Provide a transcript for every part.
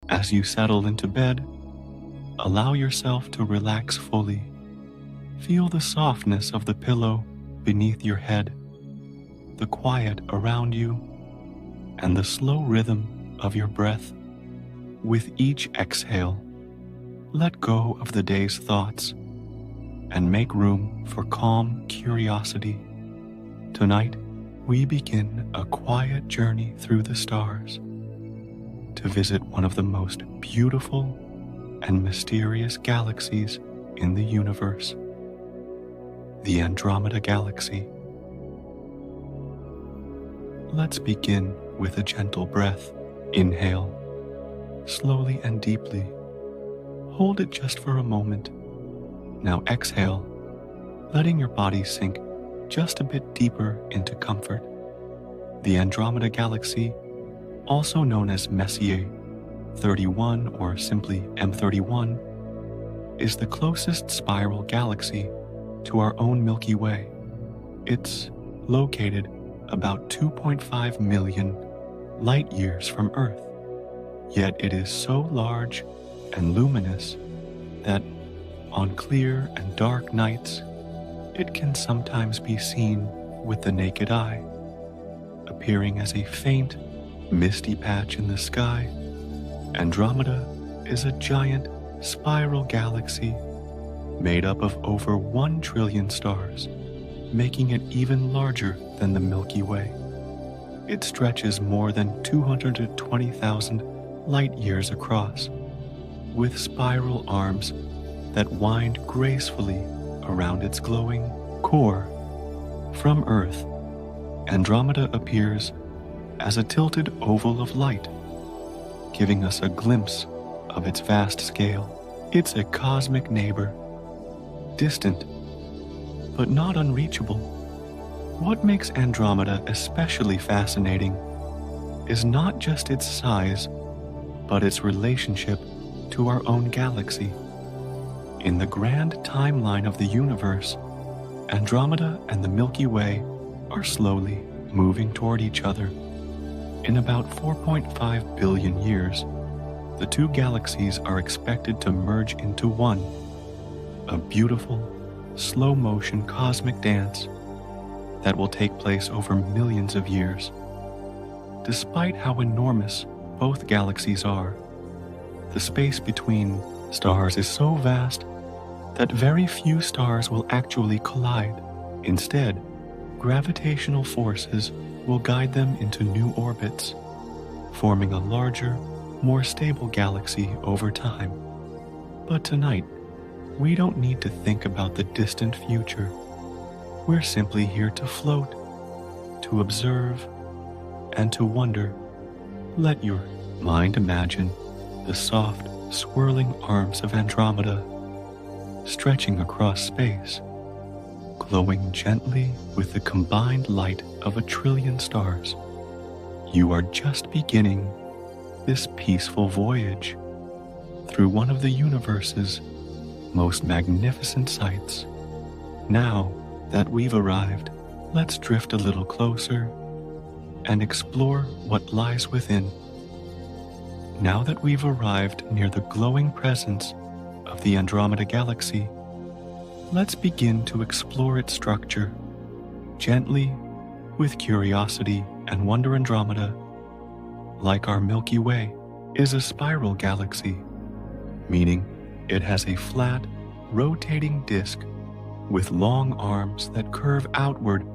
As you settle into bed, allow yourself to relax fully. Feel the softness of the pillow beneath your head, the quiet around you, and the slow rhythm of your breath. With each exhale, let go of the day's thoughts and make room for calm curiosity. Tonight, we begin a quiet journey through the stars to visit one of the most beautiful and mysterious galaxies in the universe, the Andromeda Galaxy. Let's begin with a gentle breath. Inhale, slowly and deeply. Hold it just for a moment. Now exhale, letting your body sink just a bit deeper into comfort. The Andromeda Galaxy, also known as Messier 31 or simply M31, is the closest spiral galaxy to our own Milky Way. It's located about 2.5 million light years from Earth, yet it is so large and luminous that on clear and dark nights, it can sometimes be seen with the naked eye, appearing as a faint, misty patch in the sky. Andromeda is a giant spiral galaxy made up of over 1 trillion stars, making it even larger than the Milky Way. It stretches more than 220,000 light years across, with spiral arms that wind gracefully around its glowing core. From Earth, Andromeda appears as a tilted oval of light, giving us a glimpse of its vast scale. It's a cosmic neighbor, distant, but not unreachable. What makes Andromeda especially fascinating is not just its size, but its relationship to our own galaxy. In the grand timeline of the universe, Andromeda and the Milky Way are slowly moving toward each other. In about 4.5 billion years, the two galaxies are expected to merge into one, a beautiful, slow-motion cosmic dance that will take place over millions of years. Despite how enormous both galaxies are, the space between stars is so vast that very few stars will actually collide. Instead, gravitational forces will guide them into new orbits, forming a larger, more stable galaxy over time. But tonight, we don't need to think about the distant future. We're simply here to float, to observe, and to wonder. Let your mind imagine the soft, swirling arms of Andromeda, stretching across space, glowing gently with the combined light of 1 trillion stars. You are just beginning this peaceful voyage through one of the universe's most magnificent sights. Now that we've arrived, let's drift a little closer and explore what lies within. Now that we've arrived near the glowing presence of the Andromeda Galaxy, let's begin to explore its structure. Gently, with curiosity and wonder. Andromeda, like our Milky Way, is a spiral galaxy, meaning it has a flat, rotating disk with long arms that curve outward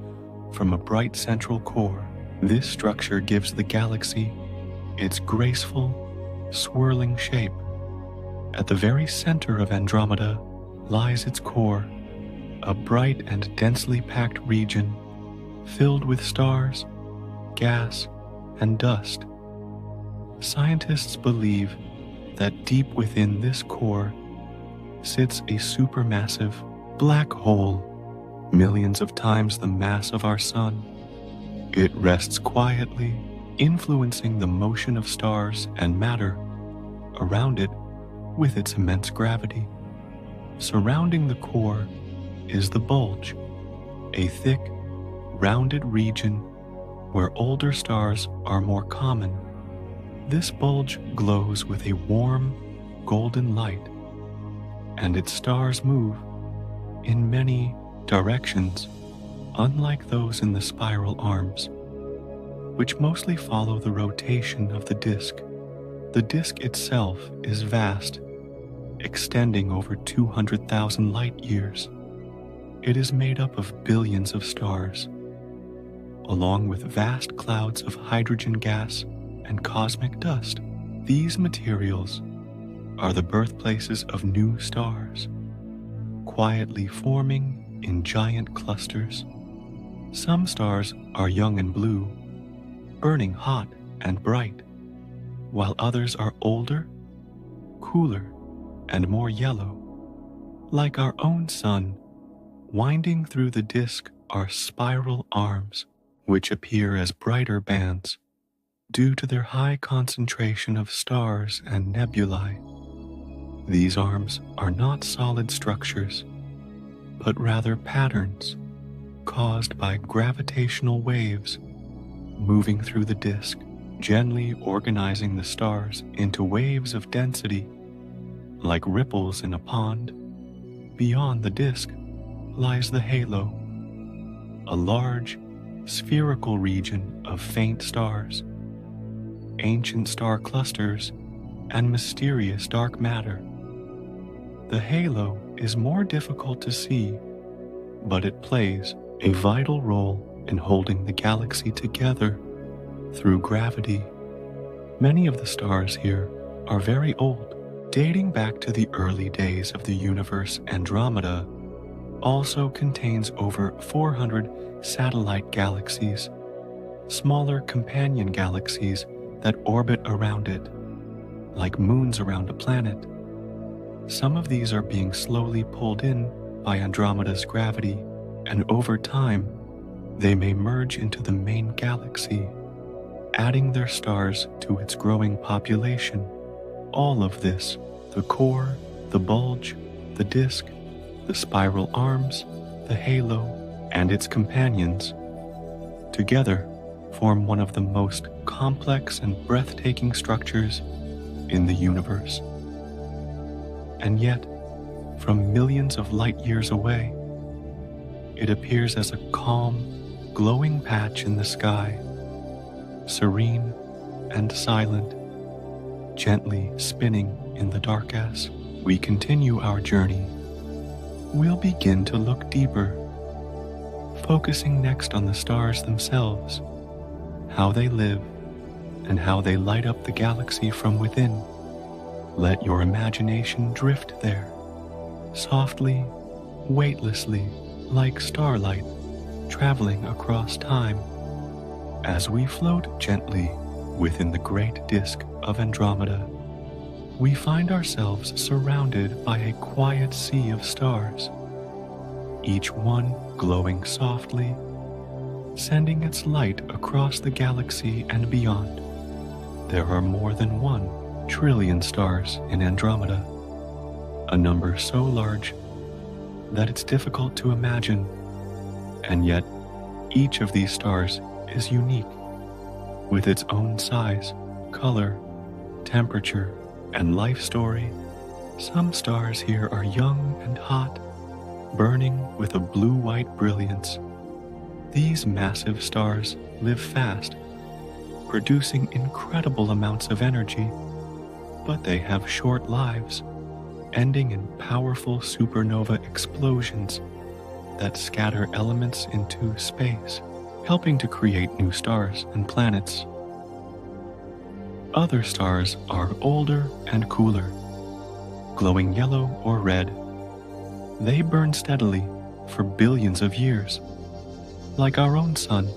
from a bright central core. This structure gives the galaxy its graceful, swirling shape. At the very center of Andromeda lies its core, a bright and densely packed region filled with stars, gas, and dust. Scientists believe that deep within this core sits a supermassive black hole, millions of times the mass of our sun. It rests quietly, influencing the motion of stars and matter around it with its immense gravity. Surrounding the core is the bulge, a thick, rounded region where older stars are more common. This bulge glows with a warm, golden light, and its stars move in many directions, unlike those in the spiral arms, which mostly follow the rotation of the disk. The disk itself is vast, extending over 200,000 light years. It is made up of billions of stars, along with vast clouds of hydrogen gas and cosmic dust. These materials are the birthplaces of new stars, quietly forming in giant clusters. Some stars are young and blue, burning hot and bright, while others are older, cooler, and more yellow. Like our own sun, winding through the disk are spiral arms, which appear as brighter bands due to their high concentration of stars and nebulae. These arms are not solid structures, but rather patterns caused by gravitational waves moving through the disk, gently organizing the stars into waves of density, like ripples in a pond. Beyond the disk lies the halo, a large, spherical region of faint stars, ancient star clusters, and mysterious dark matter. The halo is more difficult to see, but it plays a vital role in holding the galaxy together through gravity. Many of the stars here are very old, dating back to the early days of the universe. Andromeda also contains over 400 satellite galaxies, smaller companion galaxies that orbit around it, like moons around a planet. Some of these are being slowly pulled in by Andromeda's gravity, and over time, they may merge into the main galaxy, adding their stars to its growing population. All of this, the core, the bulge, the disk, the spiral arms, the halo, and its companions, together form one of the most complex and breathtaking structures in the universe. And yet, from millions of light years away, it appears as a calm, glowing patch in the sky, serene and silent, gently spinning in the dark. As we continue our journey, we'll begin to look deeper, focusing next on the stars themselves, how they live, and how they light up the galaxy from within. Let your imagination drift there, softly, weightlessly, like starlight traveling across time. As we float gently within the great disk of Andromeda, we find ourselves surrounded by a quiet sea of stars, each one glowing softly, sending its light across the galaxy and beyond. There are more than 1 trillion stars in Andromeda, a number so large that it's difficult to imagine, and yet each of these stars is unique, with its own size, color, temperature, and life story. Some stars here are young and hot, burning with a blue-white brilliance. These massive stars live fast, producing incredible amounts of energy, but they have short lives, ending in powerful supernova explosions that scatter elements into space, helping to create new stars and planets. Other stars are older and cooler, glowing yellow or red. They burn steadily for billions of years, like our own sun,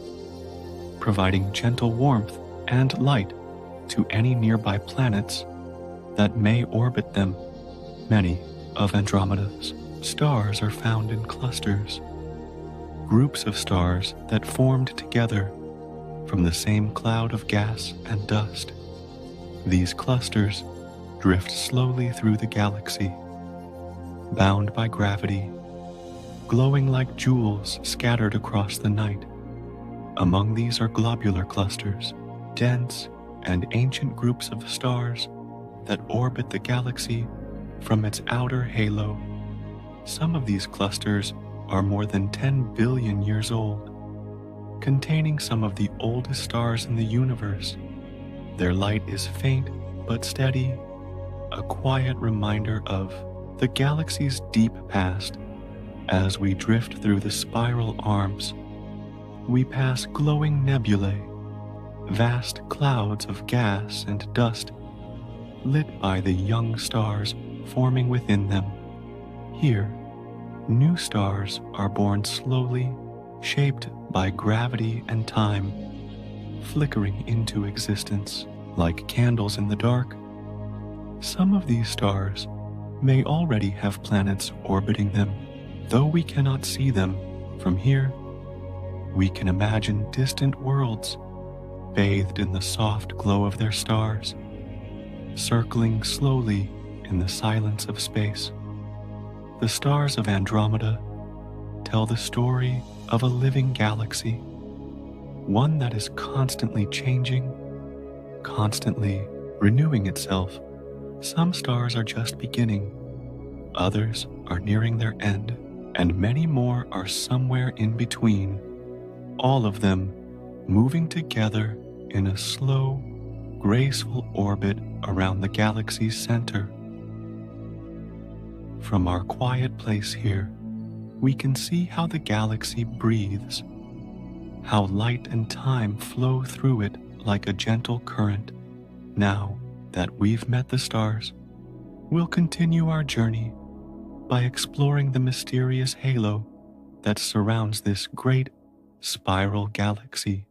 providing gentle warmth and light to any nearby planets that may orbit them. Many of Andromeda's stars are found in clusters, groups of stars that formed together from the same cloud of gas and dust. These clusters drift slowly through the galaxy, bound by gravity, glowing like jewels scattered across the night. Among these are globular clusters, dense and ancient groups of stars that orbit the galaxy from its outer halo. Some of these clusters are more than 10 billion years old, containing some of the oldest stars in the universe. Their light is faint but steady, a quiet reminder of the galaxy's deep past. As we drift through the spiral arms, we pass glowing nebulae, vast clouds of gas and dust lit by the young stars forming within them. Here, new stars are born slowly, shaped by gravity and time, flickering into existence like candles in the dark. Some of these stars may already have planets orbiting them. Though we cannot see them from here, we can imagine distant worlds bathed in the soft glow of their stars, circling slowly in the silence of space. The stars of Andromeda tell the story of a living galaxy, one that is constantly changing, constantly renewing itself. Some stars are just beginning, others are nearing their end, and many more are somewhere in between, all of them moving together in a slow, graceful orbit around the galaxy's center. From our quiet place here, we can see how the galaxy breathes, how light and time flow through it like a gentle current. Now that we've met the stars, we'll continue our journey by exploring the mysterious halo that surrounds this great spiral galaxy.